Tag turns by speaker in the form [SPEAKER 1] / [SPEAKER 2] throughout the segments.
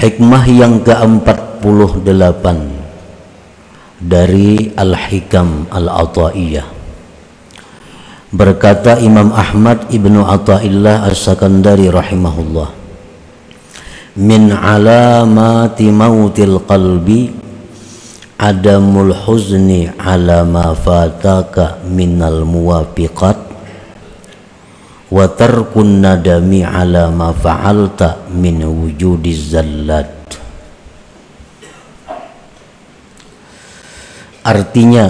[SPEAKER 1] Hikmah yang ke-48 dari Al-Hikam Al-Ataiyah. Berkata Imam Ahmad ibnu Athaillah As-Sakandari rahimahullah, min alamati mautil qalbi adamul huzni ala ma fataka minal muwafiqat wa tarkun nadami ala ma fa'alta min wujudiz zallat. Artinya,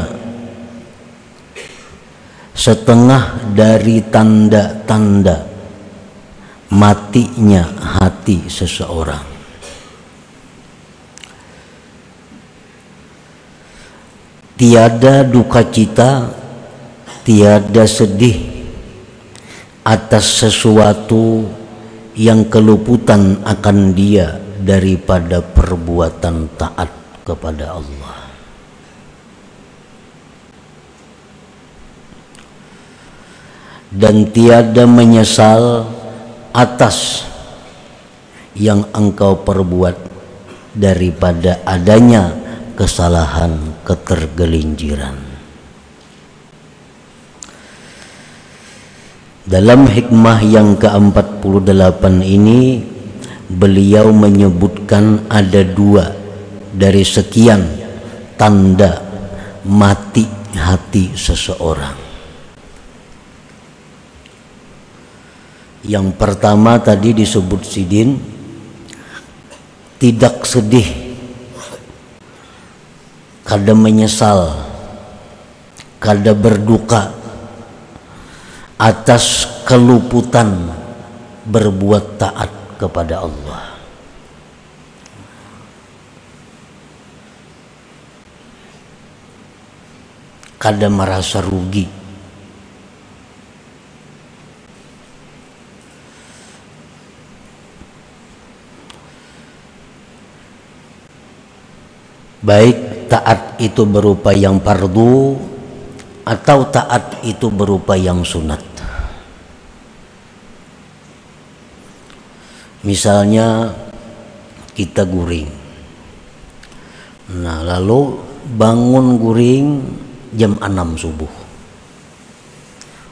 [SPEAKER 1] setengah dari tanda-tanda matinya hati seseorang tiada duka cita, tiada sedih atas sesuatu yang keluputan akan dia daripada perbuatan taat kepada Allah. Dan tiada menyesal atas yang engkau perbuat daripada adanya kesalahan, ketergelinciran. Dalam hikmah yang ke-48 ini, beliau menyebutkan ada 2 dari sekian tanda mati hati seseorang. Yang pertama tadi disebut sidin, tidak sedih, kada menyesal, kada berduka atas keluputan berbuat taat kepada Allah. Kada merasa rugi. Baik taat itu berupa yang fardu atau taat itu berupa yang sunat. Misalnya kita guring, nah lalu bangun guring jam 6 subuh,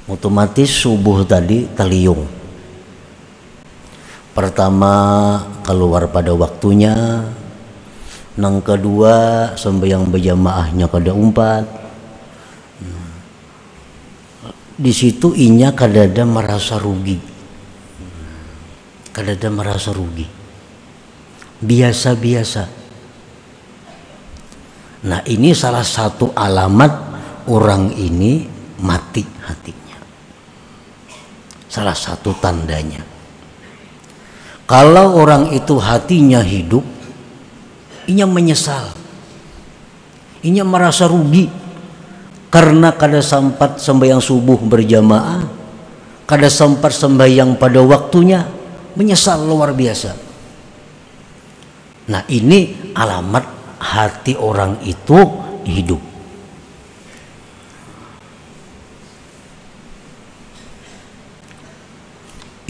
[SPEAKER 1] otomatis subuh tadi taliyung. Pertama keluar pada waktunya, nang kedua sembahyang berjamaahnya kada umpat. Di situ inya kadada merasa rugi, kadada merasa rugi, biasa-biasa. Nah, ini salah satu alamat orang ini mati hatinya, salah satu tandanya. Kalau orang itu hatinya hidup, inya menyesal, inya merasa rugi karena kada sempat sembahyang subuh berjamaah, kada sempat sembahyang pada waktunya, menyesal luar biasa. Nah, ini alamat hati orang itu hidup.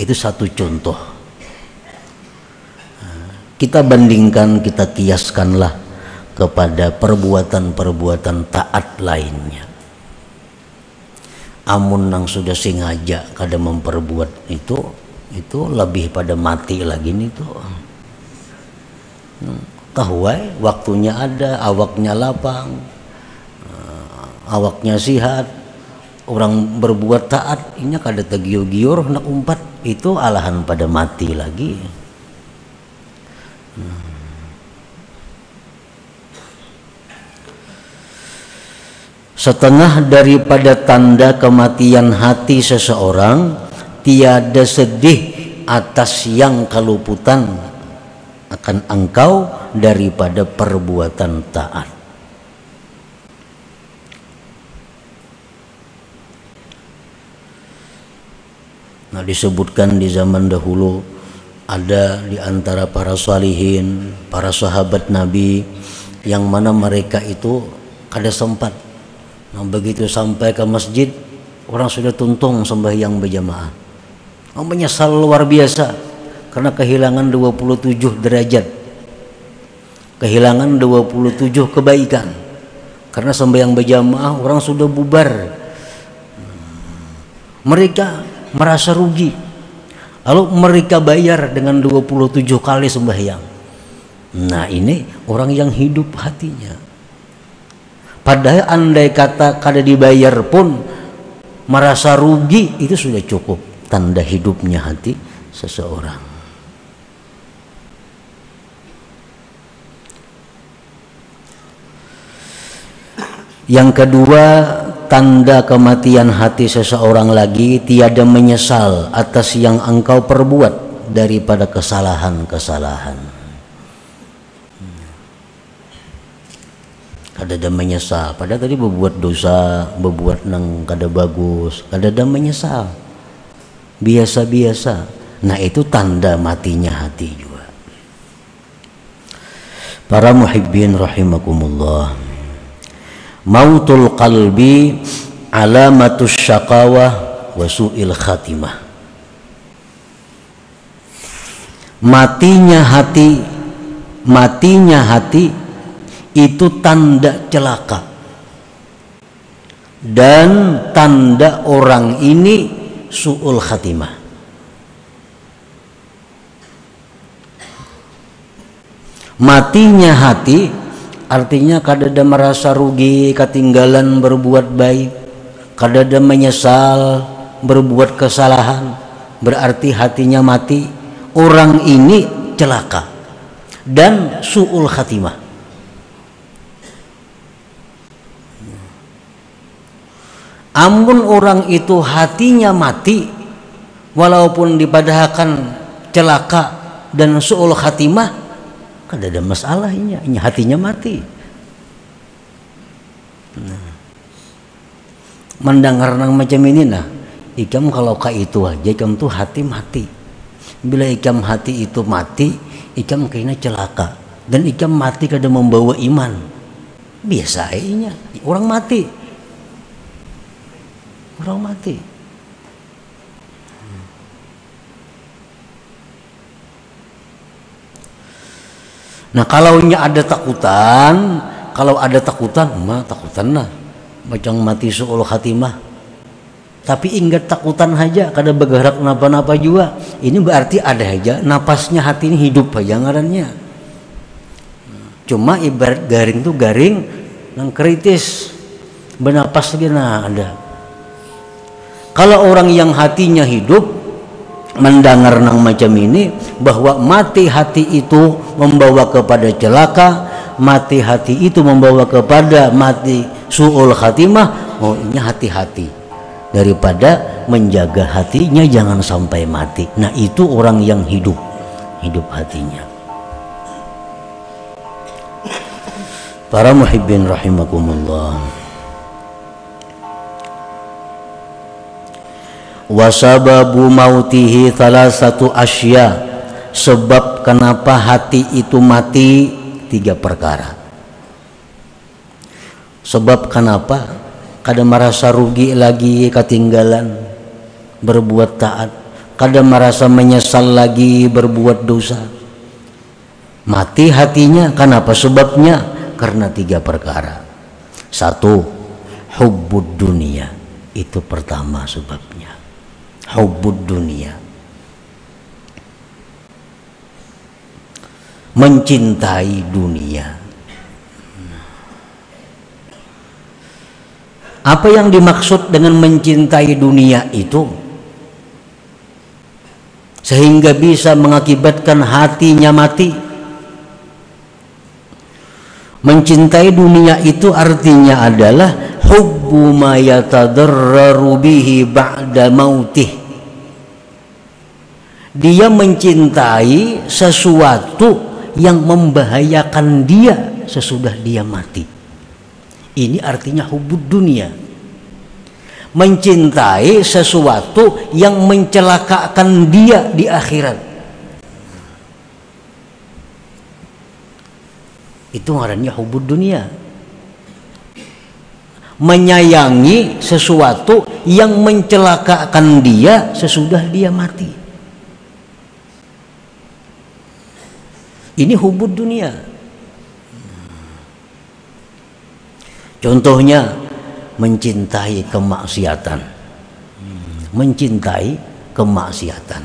[SPEAKER 1] Itu satu contoh. Kita bandingkan, kita kiaskanlah kepada perbuatan-perbuatan taat lainnya. Amun nang sudah sengaja kada memperbuat itu lebih pada mati lagi nih tuh. Tahuai waktunya ada, awaknya lapang, awaknya sihat, orang berbuat taat inya kada tegiur-giur nak umpat, itu alahan pada mati lagi. Setengah daripada tanda kematian hati seseorang, tiada sedih atas yang keluputan akan engkau daripada perbuatan taat. Nah, disebutkan di zaman dahulu ada di antara para salihin, para sahabat Nabi, yang mana mereka itu kada sempat. Nah, begitu sampai ke masjid, orang sudah tuntung sembahyang berjamaah. Menyesal luar biasa karena kehilangan 27 derajat kehilangan 27 kebaikan karena sembahyang berjamaah orang sudah bubar. Mereka merasa rugi, lalu mereka bayar dengan 27 kali sembahyang. Nah ini orang yang hidup hatinya. Padahal andai kata kada dibayar pun merasa rugi, itu sudah cukup tanda hidupnya hati seseorang. Yang kedua, tanda kematian hati seseorang lagi, tiada menyesal atas yang engkau perbuat daripada kesalahan-kesalahan. Kada menyesal, padahal tadi berbuat dosa, berbuat nang kada bagus, kada menyesal, biasa-biasa. Nah itu tanda matinya hati juga. Para muhibbin rahimakumullah, mautul qalbi alamatus syaqawah wa su'il khatimah. Matinya hati itu tanda celaka dan tanda orang ini su'ul khatimah. Matinya hati artinya kadada merasa rugi ketinggalan berbuat baik, kadada menyesal berbuat kesalahan, berarti hatinya mati. Orang ini celaka dan su'ul khatimah. Amun orang itu hatinya mati, walaupun dipadahkan celaka dan su'ul khatimah, kan ada masalahnya, ini hatinya mati. Nah, mendengar nang macam ini, nah ikam kalau ka itu aja, ikam tuh hati mati. Bila ikam hati itu mati, ikam kayaknya celaka, dan ikam mati kada membawa iman. Biasa aja, orang mati. Orang mati. Nah kalaunya ada takutan, mah takutan lah, macam mati su'ul khatimah. Tapi ingat takutan aja, kada bergerak napa-napa juga. Ini berarti ada aja napasnya hati ini hidup aja ngarannya. Cuma ibarat garing tuh garing yang kritis, bernapas lagi nah ada. Kalau orang yang hatinya hidup mendengar nang macam ini, bahwa mati hati itu membawa kepada celaka, mati hati itu membawa kepada mati su'ul khatimah, oh ini hati-hati daripada menjaga hatinya jangan sampai mati. Nah itu orang yang hidup hatinya. Para muhibbin rahimakumullah, wasababu mautihi salasatu asya, sebab kenapa hati itu mati 3 perkara. Sebab kenapa kada merasa rugi lagi ketinggalan berbuat taat, kada merasa menyesal lagi berbuat dosa. Mati hatinya kenapa? Sebabnya karena 3 perkara. 1, hubbud dunia, itu pertama sebabnya. Hubbud dunia, mencintai dunia. Apa yang dimaksud dengan mencintai dunia itu? Sehingga bisa mengakibatkan hatinya mati. Mencintai dunia itu artinya adalah hubbu ma yatadarraru bihi ba'da mautih. Dia mencintai sesuatu yang membahayakan dia sesudah dia mati. Ini artinya hubbud dunia. Mencintai sesuatu yang mencelakakan dia di akhirat. Itu ngarannya hubbud dunia. Menyayangi sesuatu yang mencelakakan dia sesudah dia mati. Ini hubbud dunia. Contohnya mencintai kemaksiatan. Mencintai kemaksiatan.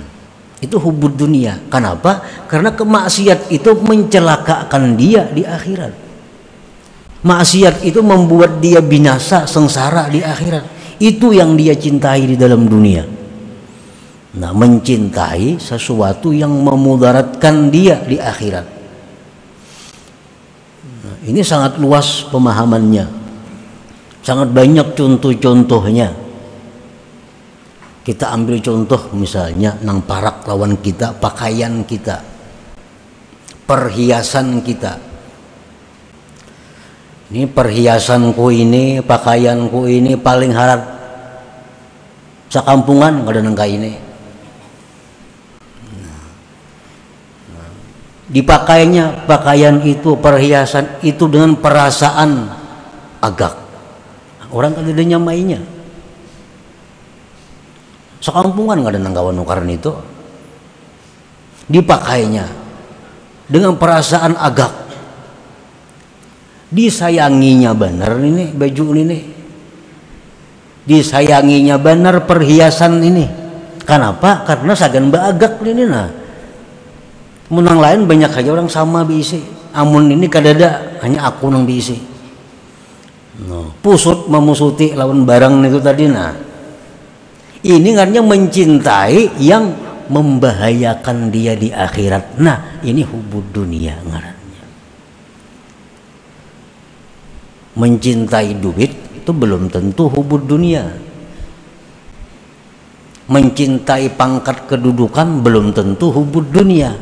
[SPEAKER 1] Itu hubud dunia. Kenapa? Karena kemaksiat itu mencelakakan dia di akhirat. Maksiat itu membuat dia binasa, sengsara di akhirat. Itu yang dia cintai di dalam dunia. Nah, mencintai sesuatu yang memudaratkan dia di akhirat. Nah, ini sangat luas pemahamannya. Sangat banyak contoh-contohnya. Kita ambil contoh misalnya nang parak lawan kita, pakaian kita, perhiasan kita. Ini perhiasanku ini, pakaianku ini paling harap sakampungan kada nangka ini. Dipakainya pakaian itu, perhiasan itu dengan perasaan agak. Orang kada ada nyamainya. Sakampungan kada nangkawan nukaran itu. Dipakainya dengan perasaan agak. Disayanginya benar ini baju ini, disayanginya benar perhiasan ini. Kenapa? Karena sagan baagak ini nah. Menang lain banyak aja orang sama bisi. Amun ini kadada hanya aku nang bisi. No. Pusut memusuti lawan barang itu tadi nah. Ini artinya mencintai yang membahayakan dia di akhirat. Nah, ini hubud dunia ngaran. Mencintai duit itu belum tentu hubud dunia. Mencintai pangkat kedudukan belum tentu hubud dunia.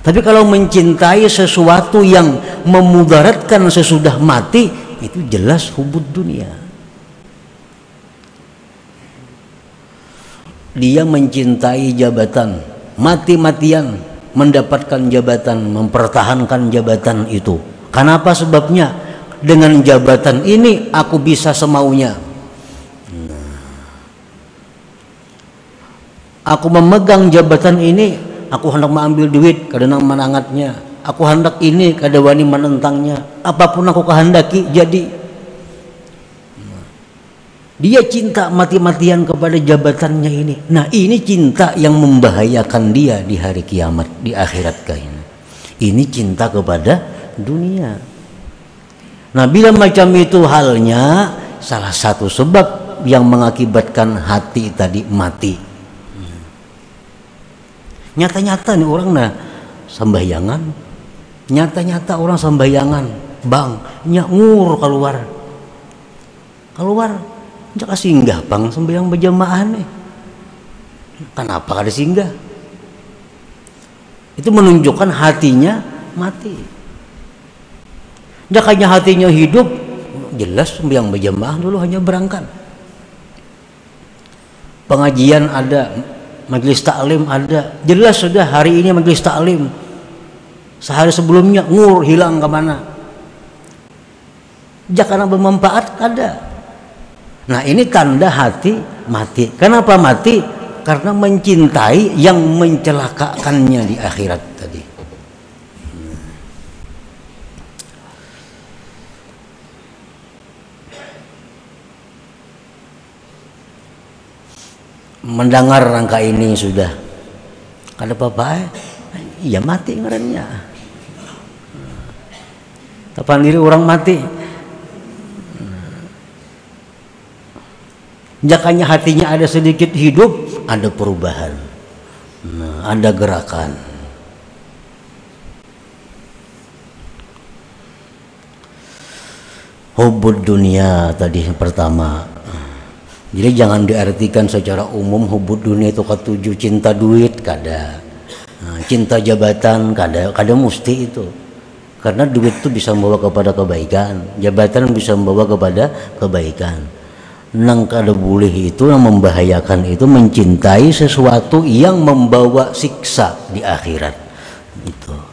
[SPEAKER 1] Tapi kalau mencintai sesuatu yang memudaratkan sesudah mati, itu jelas hubud dunia. Dia mencintai jabatan, mati-matian mendapatkan jabatan, mempertahankan jabatan itu. Kenapa sebabnya? Dengan jabatan ini aku bisa semaunya. Aku memegang jabatan ini, aku hendak mengambil duit, kadang menangatnya. Aku hendak ini, kada wani menentangnya. Apapun aku kehendaki jadi. Dia cinta mati-matian kepada jabatannya ini. Nah, ini cinta yang membahayakan dia di hari kiamat, di akhirat kain. Ini cinta kepada dunia. Nah, bila macam itu halnya, salah satu sebab yang mengakibatkan hati tadi mati. Nyata-nyata nih orang nah sembahyangan, nyata-nyata orang sembahyangan, bang nyangur keluar, jangan singgah bang sembahyang berjamaah nih. Kenapa kada singgah? Itu menunjukkan hatinya mati. Jakanya hatinya hidup, jelas sembahyang berjamaah dulu hanya berangkat. Pengajian ada, majelis taklim ada, jelas sudah hari ini majelis taklim. Sehari sebelumnya ngur hilang kemana? Jakana bermanfaat kada. Nah, ini tanda hati mati. Kenapa mati? Karena mencintai yang mencelakakannya di akhirat tadi. Mendengar rangka ini sudah kada apa-apa ya mati ngarannya. Tapan diri orang mati. Jakanya hatinya ada sedikit hidup, ada perubahan. Nah, ada gerakan. Hubud dunia tadi pertama. Jadi jangan diartikan secara umum hubud dunia itu ketujuh cinta duit kada, cinta jabatan kada mesti itu. Karena duit itu bisa membawa kepada kebaikan, jabatan bisa membawa kepada kebaikan. Nang kada boleh itu yang membahayakan itu mencintai sesuatu yang membawa siksa di akhirat. Itu.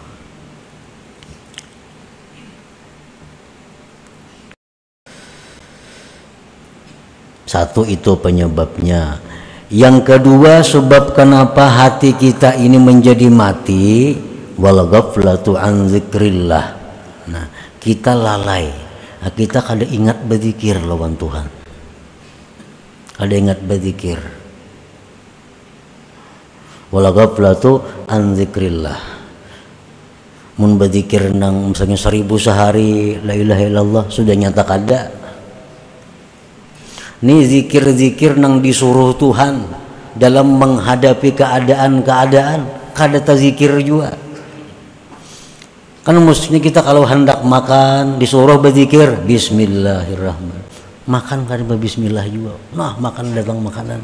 [SPEAKER 1] Satu itu penyebabnya. Yang kedua sebab kenapa hati kita ini menjadi mati, wal ghaflatu an dzikrillah. Nah, kita lalai kita kada ingat berzikir lawan Tuhan, kada ingat berzikir. Wala ghaflatu an dzikrillah. Mun berzikir nang misalnya 1000 sehari la ilaha illallah sudah nyata kada. Nih zikir-zikir nang disuruh Tuhan dalam menghadapi keadaan-keadaan kada tazikir juga. Kan mestinya kita kalau hendak makan disuruh berzikir bismillahirrahmanirrahim. Makan kada bismillah juga. Nah, makan datang makanan.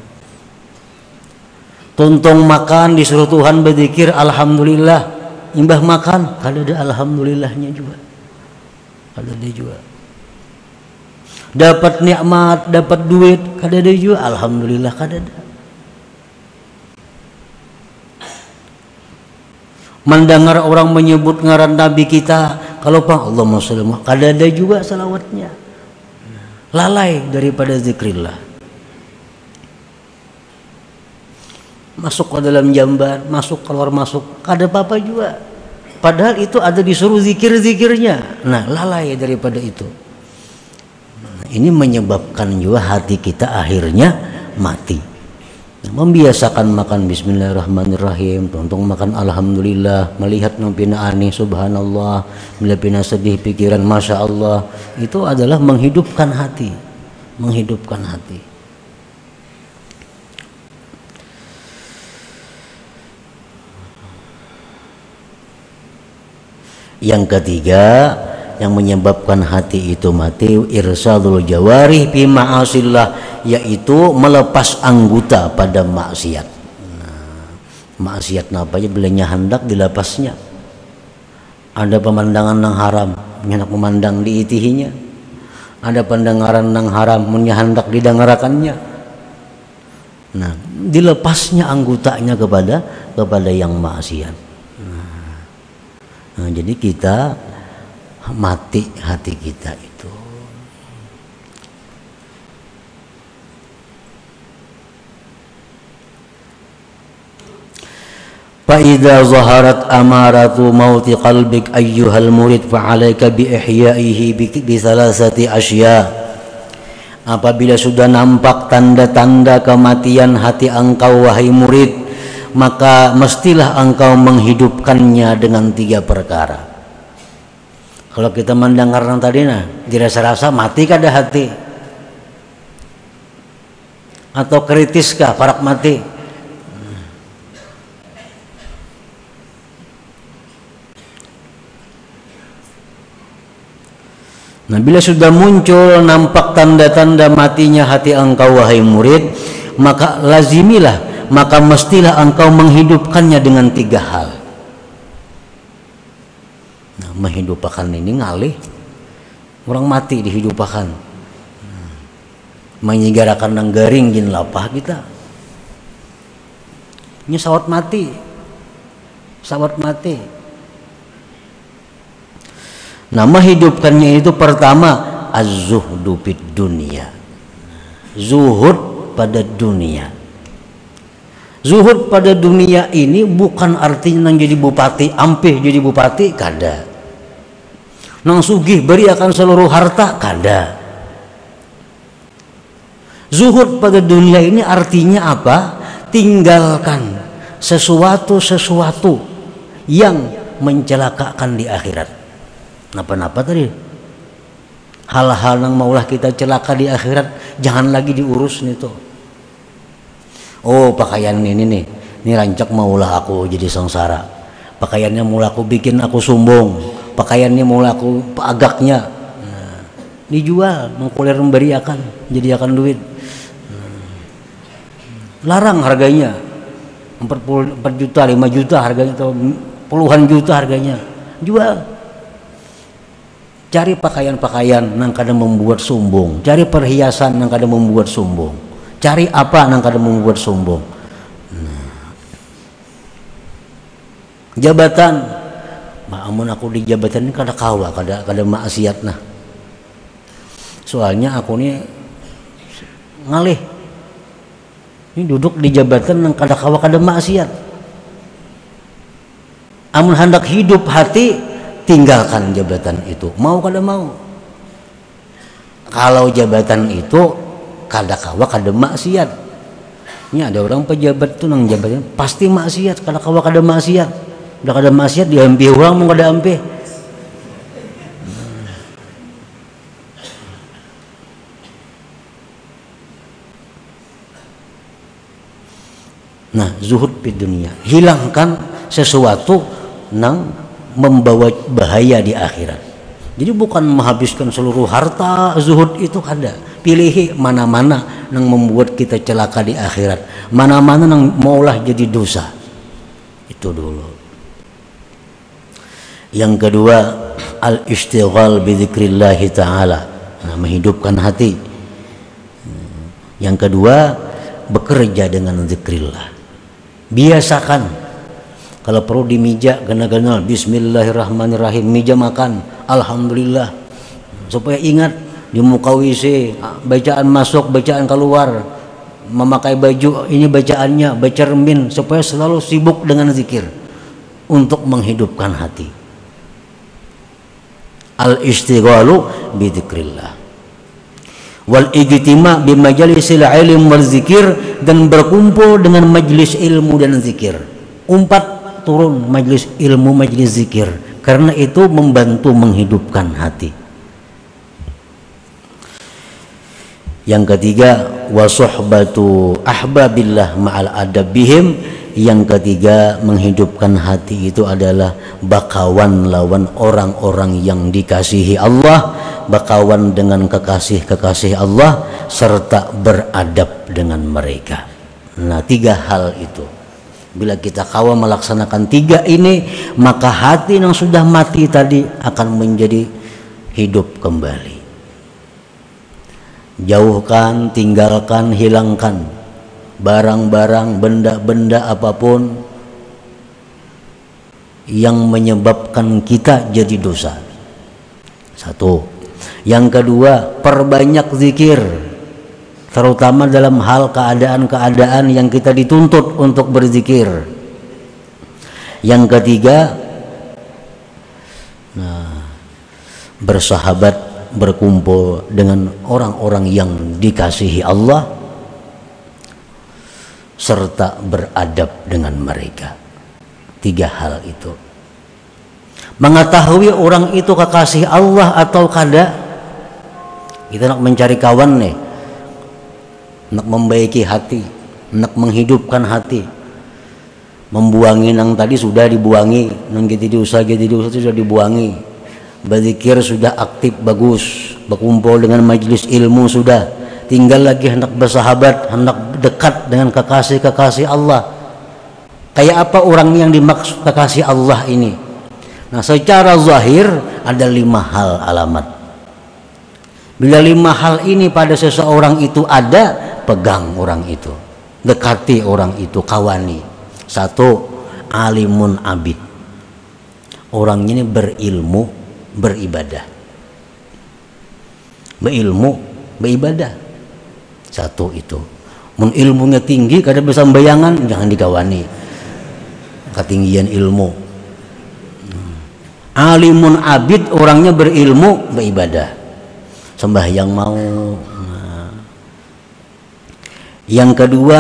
[SPEAKER 1] Tuntung makan disuruh Tuhan berzikir alhamdulillah. Imbah makan kada ada alhamdulillahnya juga. Kada ada juga. Dapat nikmat, dapat duit, kada ada juga alhamdulillah kada ada. Mendengar orang menyebut ngaran Nabi kita, kalau Pak Allahumma sholli kada ada juga salawatnya. Lalai daripada zikrillah. Masuk ke dalam jamban, masuk keluar masuk, kada apa-apa juga. Padahal itu ada disuruh zikir-zikirnya. Nah, lalai daripada itu. Nah, ini menyebabkan juga hati kita akhirnya mati. Nah, membiasakan makan bismillahirrahmanirrahim, tuntung makan alhamdulillah, melihat nampina aneh subhanallah, bila pina sedih pikiran masya Allah, itu adalah menghidupkan hati, menghidupkan hati. Yang ketiga yang menyebabkan hati itu mati irsadul jawarih fi ma'asillah, yaitu melepas anggota pada maksiat. Nah, maksiat apa aja bilanya hendak dilepasnya. Ada pemandangan yang haram, hendak memandang diitihinya. Ada pendengaran yang haram, hendak didengarakannya. Nah, dilepasnya anggotanya kepada yang maksiat. Nah, jadi kita mati hati kita itu. Fa idza zaharat amaratu mauti qalbik ayyuhal murid fa 'alaika bi ihya'ihi bi salasati asya. Apabila sudah nampak tanda-tanda kematian hati engkau wahai murid, maka mestilah engkau menghidupkannya dengan 3 perkara. Kalau kita mendengar yang tadi dirasa-rasa mati kada hati, atau kritiskah parak mati. Nah, bila sudah muncul nampak tanda-tanda matinya hati engkau wahai murid, maka lazimilah, maka mestilah engkau menghidupkannya dengan 3 hal. Nah, menghidupkan ini ngalih orang mati dihidupkan. Menyigarakan nang garing jin lapah kita. Ini sawat mati. Sawat mati. Nah, menghidupkannya itu pertama az-zuhdu fid dunya. Zuhud pada dunia. Zuhud pada dunia ini bukan artinya nang jadi bupati, ampih jadi bupati, kada. Nang sugih beri akan seluruh harta, kada. Zuhud pada dunia ini artinya apa? Tinggalkan sesuatu yang mencelakakan di akhirat. Napa-napa tadi? Hal-hal yang maulah kita celaka di akhirat, jangan lagi diurus nih tuh. Oh, pakaian ini rancak maulah aku jadi sengsara. Pakaiannya maulah aku bikin aku sombong. Pakaiannya maulah aku agaknya. Nah, dijual, mengkulir memberi akan, jadi akan duit. Larang harganya. 4 juta, 5 juta harganya, atau puluhan juta harganya. Jual. Cari pakaian-pakaian yang kadang membuat sombong. Cari perhiasan yang kadang membuat sombong. Cari apa yang kadang membuat sombong. Nah. Jabatan, amun aku di jabatan ini kada kawa, kada maksiat nah. Soalnya aku ini ngalih. Ini duduk di jabatan yang kada kawa kada maksiat. Amun hendak hidup hati, tinggalkan jabatan itu. Mau kada mau. Kalau jabatan itu kada kawa kada maksiat. Ini ada orang pejabat tuh nang jabatan pasti maksiat, kada kawa kada maksiat. Udah kada maksiat diampi orang mau kada ampi. Nah, zuhud di dunia, hilangkan sesuatu yang membawa bahaya di akhirat. Jadi bukan menghabiskan seluruh harta, zuhud itu ada. Pilih mana-mana yang membuat kita celaka di akhirat, mana-mana yang maulah jadi dosa. Itu dulu. Yang kedua, al-istighal bi dzikrillah taala. Nah, menghidupkan hati. Yang kedua, bekerja dengan zikrillah. Biasakan kalau perlu di meja gana-gana bismillahirrahmanirrahim, meja makan alhamdulillah, supaya ingat di muka WC bacaan masuk bacaan keluar, memakai baju ini bacaannya, baca cermin, supaya selalu sibuk dengan zikir untuk menghidupkan hati. Al-istighalu bi dzikrillah wal ijtima' bi majalisil ilm wal zikir, dan berkumpul dengan majlis ilmu dan zikir. Turun majlis ilmu, majlis zikir, karena itu membantu menghidupkan hati. Yang ketiga, wa suhbatu ahbabillah ma'al adabihim. Yang ketiga, menghidupkan hati itu adalah bakawan lawan orang-orang yang dikasihi Allah, bakawan dengan kekasih-kekasih Allah, serta beradab dengan mereka. Nah, 3 hal itu. Bila kita kawa melaksanakan 3 ini, maka hati yang sudah mati tadi akan menjadi hidup kembali. Jauhkan, tinggalkan, hilangkan barang-barang, benda-benda apapun yang menyebabkan kita jadi dosa. 1. Yang kedua, perbanyak zikir, terutama dalam hal keadaan-keadaan yang kita dituntut untuk berzikir. Yang ketiga, bersahabat, berkumpul dengan orang-orang yang dikasihi Allah, serta beradab dengan mereka. 3 hal itu. Mengetahui orang itu kekasih Allah atau kada. Kita nak mencari kawan nih, nak membaiki hati, nak menghidupkan hati. Membuangi nang tadi sudah dibuangi, nang gitu diusah sudah dibuangi. Berzikir sudah aktif bagus, berkumpul dengan majelis ilmu sudah. Tinggal lagi hendak bersahabat, hendak dekat dengan kekasih-kekasih Allah. Kayak apa orang yang dimaksud kekasih Allah ini? Nah, secara zahir ada 5 hal alamat. Bila 5 hal ini pada seseorang itu ada, pegang orang itu, dekati orang itu, kawani. 1, alimun abid. Orang ini berilmu, beribadah. Berilmu, beribadah. 1 itu. Mun ilmunya tinggi kada bisa bayangan, jangan dikawani. Ketinggian ilmu. Alimun abid, orangnya berilmu, beribadah. Sembahyang mau. Yang kedua,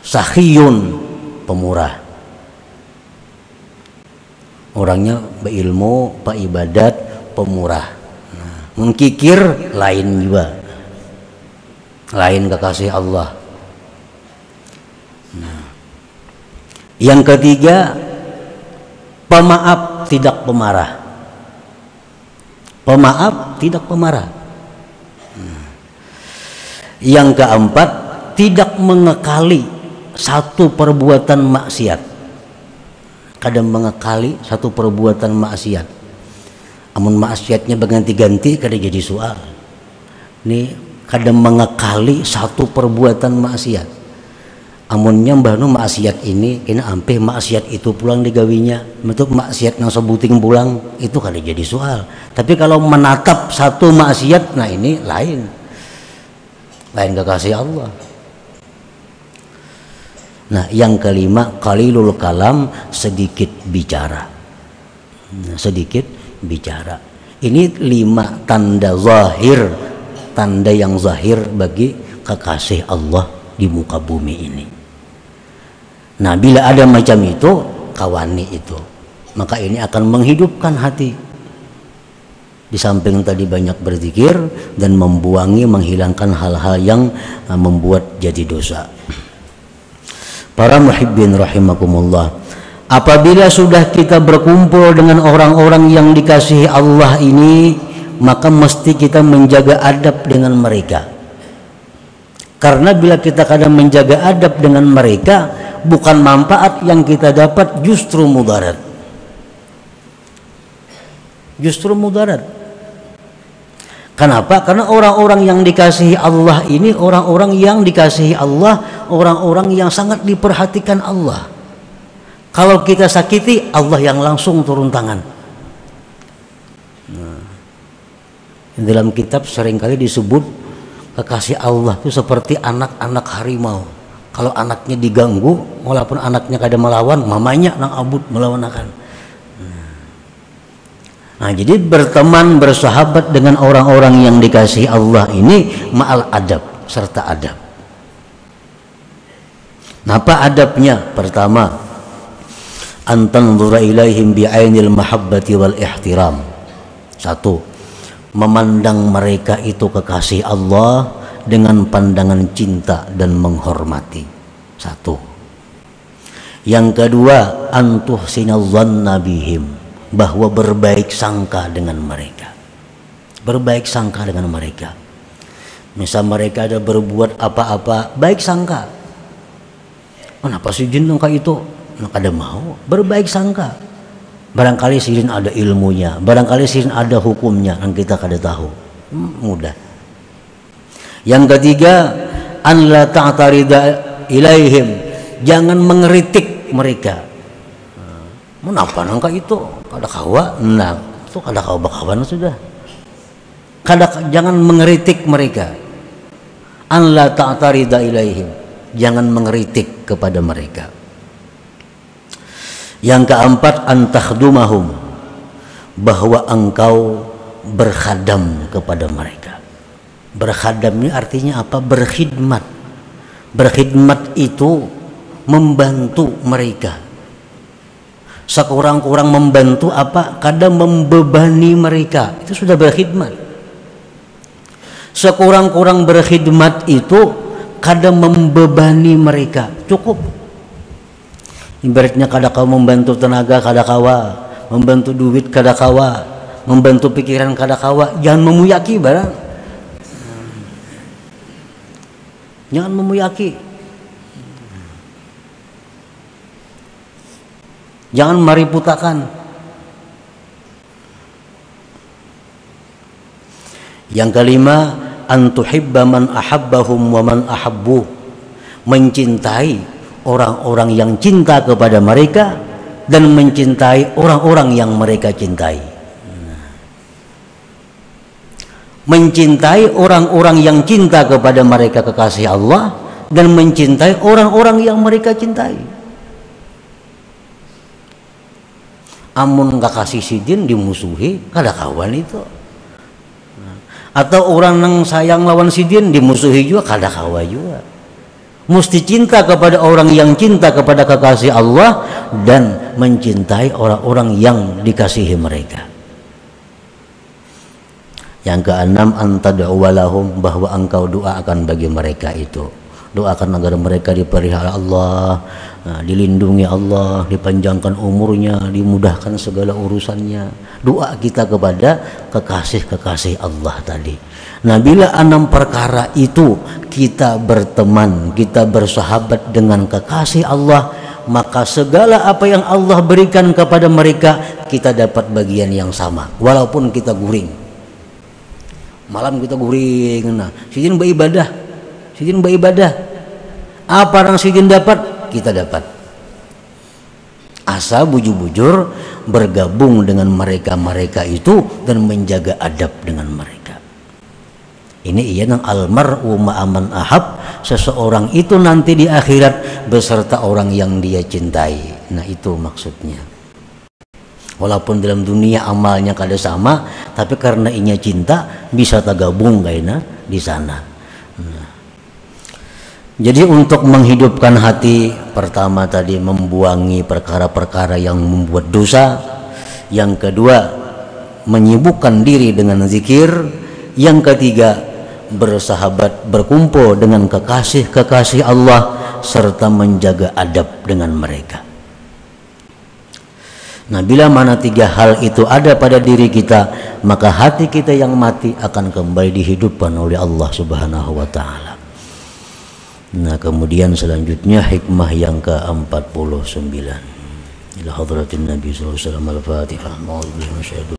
[SPEAKER 1] sakhiyun, pemurah. Orangnya berilmu, beribadat, pemurah. Mengkikir lain juga. Lain kekasih Allah. Yang ketiga, pemaaf, tidak pemarah. Pemaaf, tidak pemarah. Yang keempat, tidak mengekali satu perbuatan maksiat. Kadang mengekali satu perbuatan maksiat. Amun maksiatnya berganti-ganti kada jadi soal. Ini kadang mengekali satu perbuatan maksiat. Amunnya mbahnu maksiat ini kena ampe maksiat itu pulang digawinya, bentuk maksiat yang sebuting pulang itu kada jadi soal. Tapi kalau menatap satu maksiat, nah ini lain kekasih Allah. Nah, yang kelima, qalilul kalam, sedikit bicara. Sedikit bicara. Ini 5 tanda zahir, tanda yang zahir bagi kekasih Allah di muka bumi ini. Nah, bila ada macam itu, kawani itu, maka ini akan menghidupkan hati. Di samping tadi banyak berzikir dan membuangi, menghilangkan hal-hal yang membuat jadi dosa. Para muhibbin rahimakumullah, apabila sudah kita berkumpul dengan orang-orang yang dikasihi Allah ini, maka mesti kita menjaga adab dengan mereka. Karena bila kita kadang menjaga adab dengan mereka, bukan manfaat yang kita dapat, justru mudarat. Justru mudarat. Kenapa? Karena orang-orang yang dikasihi Allah ini orang-orang yang dikasihi Allah, orang-orang yang sangat diperhatikan Allah. Kalau kita sakiti, Allah yang langsung turun tangan. Nah, dalam kitab seringkali disebut kekasih Allah itu seperti anak-anak harimau. Kalau anaknya diganggu, walaupun anaknya kada melawan, mamanya nang abut melawan akan. Nah, jadi berteman, bersahabat dengan orang-orang yang dikasihi Allah ini ma'al adab, serta adab. Nah, apa adabnya? Pertama, antanzura ilaihim bi'ainil mahabbati wal ihtiram. 1, memandang mereka itu kekasih Allah dengan pandangan cinta dan menghormati. 1. Yang kedua, antuhsinal dhanna bihim, bahwa berbaik sangka dengan mereka. Berbaik sangka dengan mereka. Misal mereka ada berbuat apa-apa, baik sangka. Kenapa si jin kayak itu? Kada mau. Berbaik sangka. Barangkali si jin ada ilmunya, barangkali si jin ada hukumnya yang kita kada tahu. Mudah. Yang ketiga, an la ta'tarida ilaihim, jangan mengeritik mereka. Kenapa nangka itu? Kada kawa, nah itu kada kawa bakawan sudah. Jangan mengeritik mereka. An la ta'tarida ilaihim, jangan mengeritik kepada mereka. Yang keempat, an takhdumahum, bahwa engkau berkhadam kepada mereka. Berkhadam ini artinya apa? Berkhidmat. Berkhidmat itu membantu mereka. Sekurang-kurang membantu apa? Kadang membebani mereka, itu sudah berkhidmat. Sekurang-kurang berkhidmat itu kadang membebani mereka, cukup. Ibaratnya kada kau membantu tenaga, kada kawa, membantu duit, kada kawa, membantu pikiran, kada kawa. Jangan memuyaki barang, jangan memuyaki. Jangan mariputakan. Yang kelima, antuhibba man ahabbahum wa man ahabbuh, mencintai orang-orang yang cinta kepada mereka dan mencintai orang-orang yang mereka cintai. Mencintai orang-orang yang cinta kepada mereka kekasih Allah dan mencintai orang-orang yang mereka cintai. Amun gak kasih sidin dimusuhi, kada kawan itu. Atau orang yang sayang lawan sidin dimusuhi juga, kada kawan juga. Mesti cinta kepada orang yang cinta kepada kekasih Allah dan mencintai orang-orang yang dikasihi mereka. Yang keenam, antad'u walahum, bahwa engkau doakan bagi mereka itu. Doakan agar mereka dipelihara Allah, dilindungi Allah, dipanjangkan umurnya, dimudahkan segala urusannya. Doa kita kepada kekasih-kekasih Allah tadi. Nah, bila 6 perkara itu kita berteman, kita bersahabat dengan kekasih Allah, maka segala apa yang Allah berikan kepada mereka, kita dapat bagian yang sama, walaupun kita guring. Malam kita guring, nah sidin beribadah, sidin beribadah. Apa yang sidin dapat, kita dapat. Asa bujur-bujur bergabung dengan mereka-mereka itu dan menjaga adab dengan mereka. Ini ia nang almar'u ma'aman ahab, seseorang itu nanti di akhirat beserta orang yang dia cintai. Nah, itu maksudnya. Walaupun dalam dunia amalnya kada sama, tapi karena inya cinta bisa tergabung kaina di sana. Nah, jadi untuk menghidupkan hati, pertama tadi membuangi perkara-perkara yang membuat dosa, yang kedua menyibukkan diri dengan zikir, yang ketiga bersahabat, berkumpul dengan kekasih-kekasih Allah serta menjaga adab dengan mereka. Nah, bila mana tiga hal itu ada pada diri kita, maka hati kita yang mati akan kembali dihidupkan oleh Allah Subhanahu wa ta'ala. Nah, kemudian selanjutnya hikmah yang ke-49. Ila hadratin Nabi sallallahu alaihi wasallam al-Fatihah.